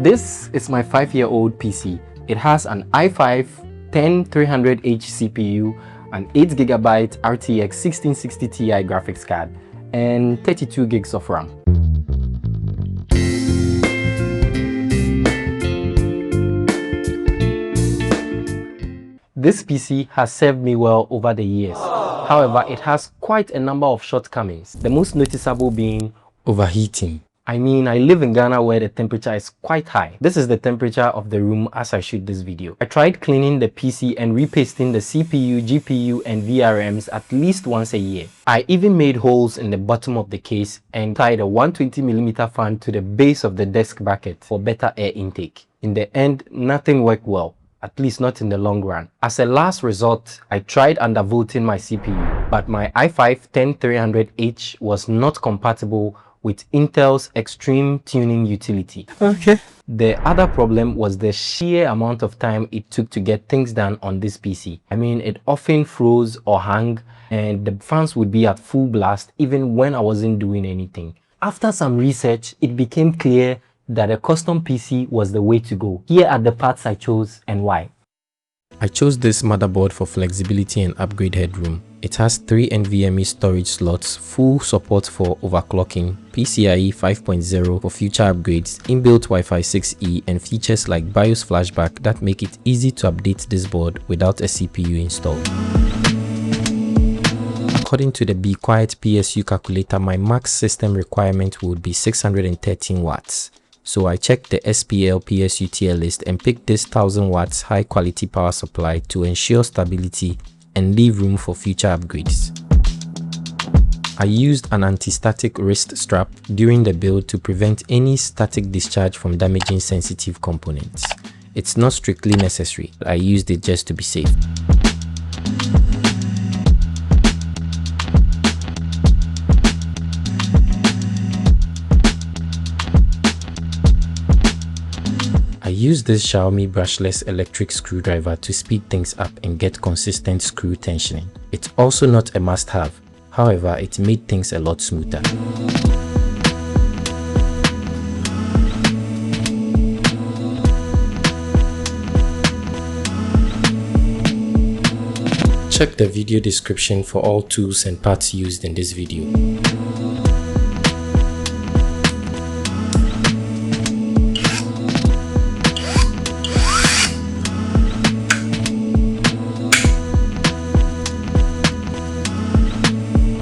This is my 5-year-old PC. It has an i5 10300H CPU, an 8GB RTX 1660 Ti graphics card, and 32 gigs of RAM. This PC has served me well over the years. However, it has quite a number of shortcomings, the most noticeable being overheating. I mean, I live in Ghana where the temperature is quite high. This is the temperature of the room as I shoot this video. I tried cleaning the PC and repasting the CPU, GPU and VRMs at least once a year. I even made holes in the bottom of the case and tied a 120mm fan to the base of the desk bracket for better air intake. In the end, nothing worked well, at least not in the long run. As a last resort, I tried undervolting my CPU, but my i5 10300H was not compatible with Intel's extreme tuning utility. Okay. The other problem was the sheer amount of time it took to get things done on this PC. I mean, it often froze or hung, and the fans would be at full blast even when I wasn't doing anything. After some research, it became clear that a custom PC was the way to go. Here are the parts I chose and why. I chose this motherboard for flexibility and upgrade headroom. It has 3 NVMe storage slots, full support for overclocking, PCIe 5.0 for future upgrades, inbuilt Wi-Fi 6E, and features like BIOS flashback that make it easy to update this board without a CPU installed. According to the Be Quiet PSU calculator, my max system requirement would be 613 watts. So I checked the SPL PSU tier list and picked this 1000 watts high quality power supply to ensure stability and leave room for future upgrades. I used an anti-static wrist strap during the build to prevent any static discharge from damaging sensitive components. It's not strictly necessary, I used it just to be safe. I use this Xiaomi brushless electric screwdriver to speed things up and get consistent screw tensioning. It's also not a must-have, however, it made things a lot smoother. Check the video description for all tools and parts used in this video.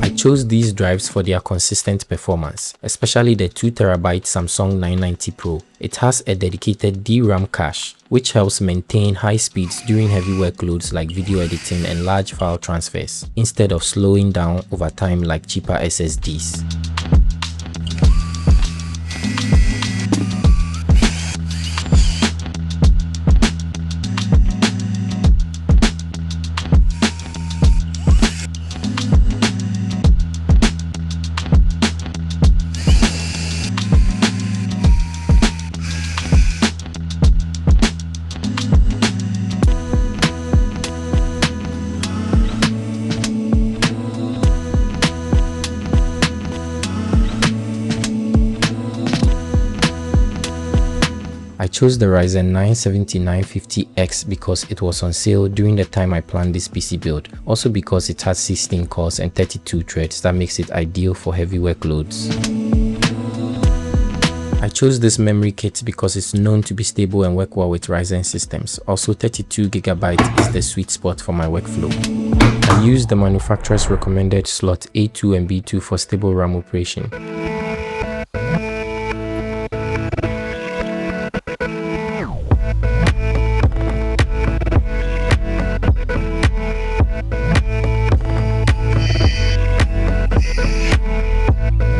I chose these drives for their consistent performance, especially the 2TB Samsung 990 Pro. It has a dedicated DRAM cache, which helps maintain high speeds during heavy workloads like video editing and large file transfers, instead of slowing down over time like cheaper SSDs. I chose the Ryzen 9 7950X because it was on sale during the time I planned this PC build, also because it has 16 cores and 32 threads that makes it ideal for heavy workloads. I chose this memory kit because it's known to be stable and work well with Ryzen systems. Also, 32GB is the sweet spot for my workflow. I used the manufacturer's recommended slot A2 and B2 for stable RAM operation.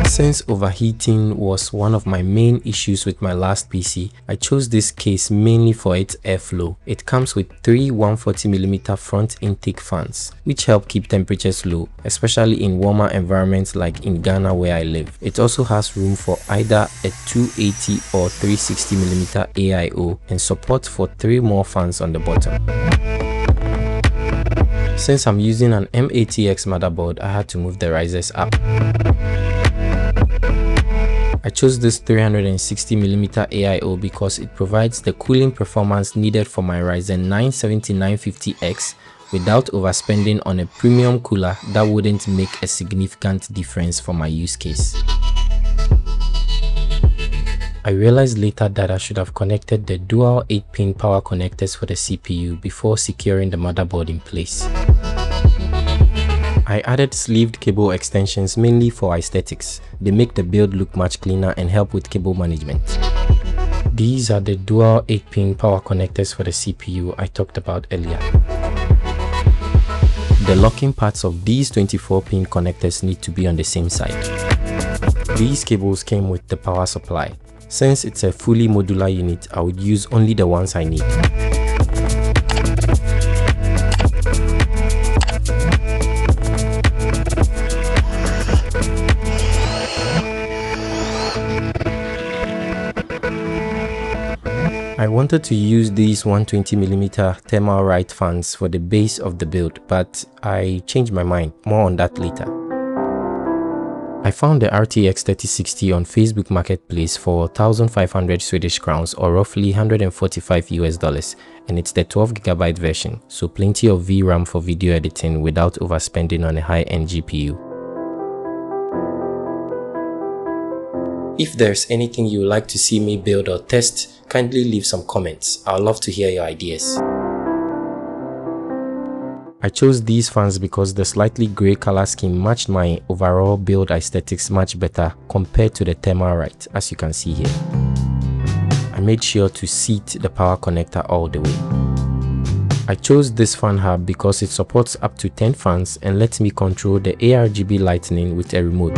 Since overheating was one of my main issues with my last PC, I chose this case mainly for its airflow. It comes with 3 140mm front intake fans, which help keep temperatures low, especially in warmer environments like in Ghana where I live. It also has room for either a 280 or 360mm AIO and support for 3 more fans on the bottom. Since I'm using an M80X motherboard, I had to move the risers up. I chose this 360mm AIO because it provides the cooling performance needed for my Ryzen 9 7950X without overspending on a premium cooler that wouldn't make a significant difference for my use case. I realized later that I should have connected the dual 8-pin power connectors for the CPU before securing the motherboard in place. I added sleeved cable extensions mainly for aesthetics. They make the build look much cleaner and help with cable management. These are the dual 8-pin power connectors for the CPU I talked about earlier. The locking parts of these 24-pin connectors need to be on the same side. These cables came with the power supply. Since it's a fully modular unit, I would use only the ones I need. I wanted to use these 120mm thermal right fans for the base of the build, but I changed my mind. More on that later. I found the RTX 3060 on Facebook Marketplace for 1,500 Swedish crowns or roughly $145 and it's the 12GB version, so plenty of VRAM for video editing without overspending on a high-end GPU. If there's anything you would like to see me build or test, kindly leave some comments. I'd love to hear your ideas. I chose these fans because the slightly grey color scheme matched my overall build aesthetics much better compared to the thermal right, as you can see here. I made sure to seat the power connector all the way. I chose this fan hub because it supports up to 10 fans and lets me control the ARGB lighting with a remote,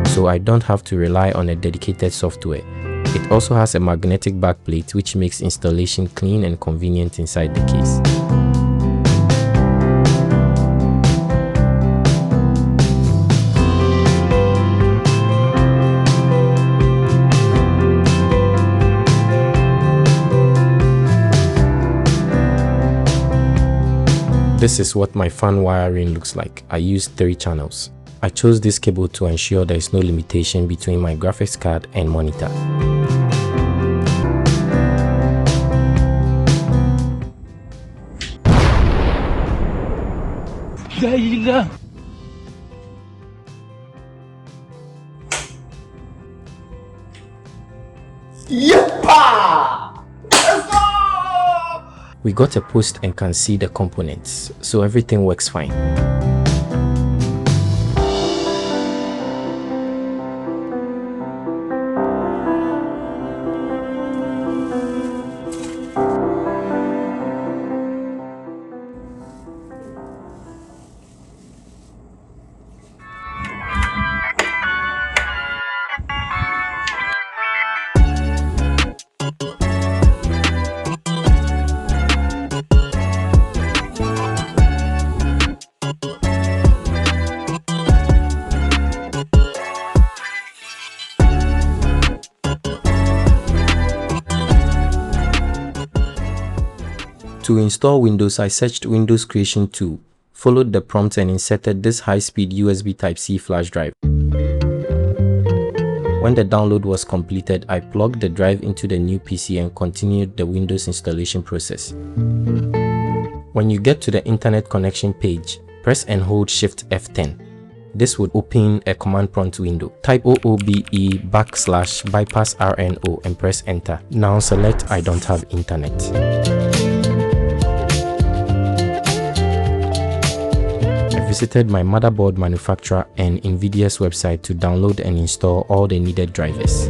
so I don't have to rely on a dedicated software. It also has a magnetic backplate which makes installation clean and convenient inside the case. This is what my fan wiring looks like. I used 3 channels. I chose this cable to ensure there is no limitation between my graphics card and monitor. We got a post and can see the components, so everything works fine. To install Windows, I searched Windows Creation 2, followed the prompt and inserted this high-speed USB Type-C flash drive. When the download was completed, I plugged the drive into the new PC and continued the Windows installation process. When you get to the internet connection page, press and hold Shift F10. This would open a command prompt window. Type OOBE/bypass RNO and press enter. Now select I don't have internet. Visited my motherboard manufacturer and NVIDIA's website to download and install all the needed drivers.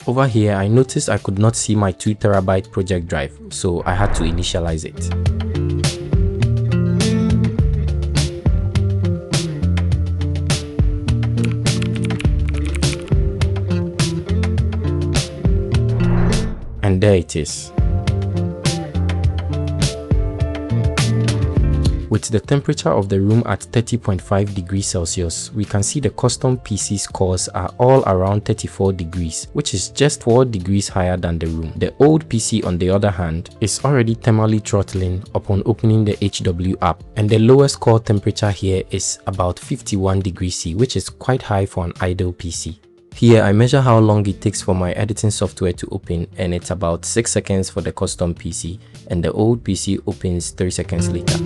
Over here, I noticed I could not see my 2TB project drive, so I had to initialize it. And there it is. With the temperature of the room at 30.5 degrees Celsius, we can see the custom PC's cores are all around 34 degrees, which is just 4 degrees higher than the room. The old PC, on the other hand, is already thermally throttling upon opening the HW app, and the lowest core temperature here is about 51 degrees C, which is quite high for an idle PC. Here I measure how long it takes for my editing software to open, and it's about 6 seconds for the custom PC, and the old PC opens 3 seconds later.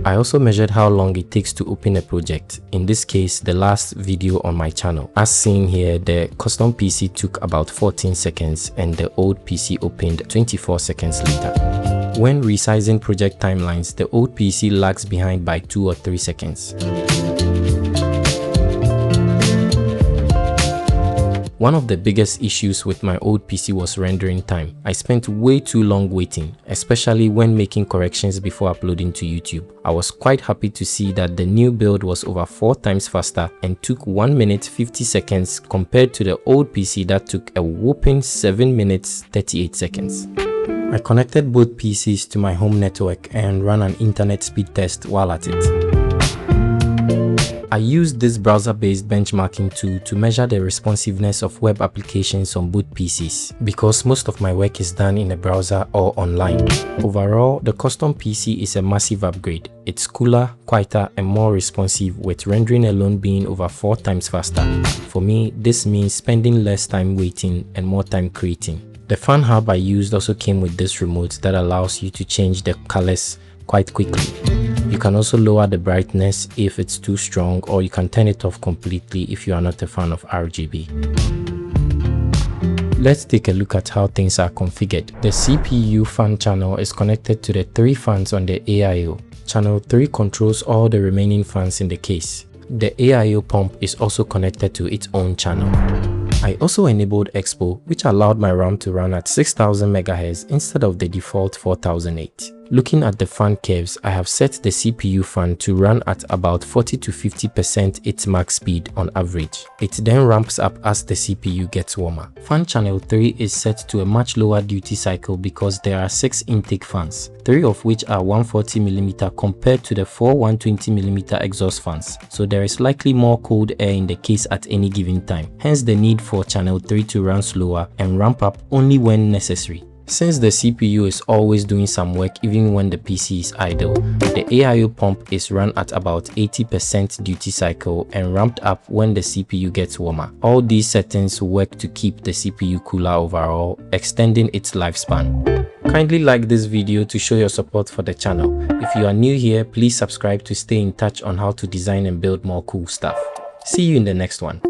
I also measured how long it takes to open a project, in this case the last video on my channel. As seen here, the custom PC took about 14 seconds and the old PC opened 24 seconds later. When resizing project timelines, the old PC lags behind by 2 or 3 seconds. One of the biggest issues with my old PC was rendering time. I spent way too long waiting, especially when making corrections before uploading to YouTube. I was quite happy to see that the new build was over 4 times faster and took 1 minute 50 seconds compared to the old PC that took a whopping 7 minutes 38 seconds. I connected both PCs to my home network and ran an internet speed test while at it. I used this browser-based benchmarking tool to measure the responsiveness of web applications on both PCs, because most of my work is done in a browser or online. Overall, the custom PC is a massive upgrade. It's cooler, quieter, and more responsive, with rendering alone being over 4 times faster. For me, this means spending less time waiting and more time creating. The fan hub I used also came with this remote that allows you to change the colors quite quickly. You can also lower the brightness if it's too strong, or you can turn it off completely if you are not a fan of RGB. Let's take a look at how things are configured. The CPU fan channel is connected to the 3 fans on the AIO. Channel 3 controls all the remaining fans in the case. The AIO pump is also connected to its own channel. I also enabled Expo, which allowed my RAM to run at 6000 MHz instead of the default 4008. Looking at the fan curves, I have set the CPU fan to run at about 40 to 50% its max speed on average. It then ramps up as the CPU gets warmer. Fan channel 3 is set to a much lower duty cycle because there are 6 intake fans, 3 of which are 140mm compared to the 4 120mm exhaust fans, so there is likely more cold air in the case at any given time, hence the need for channel 3 to run slower and ramp up only when necessary. Since the CPU is always doing some work even when the PC is idle, the AIO pump is run at about 80% duty cycle and ramped up when the CPU gets warmer. All these settings work to keep the CPU cooler overall, extending its lifespan. Kindly like this video to show your support for the channel. If you are new here, please subscribe to stay in touch on how to design and build more cool stuff. See you in the next one.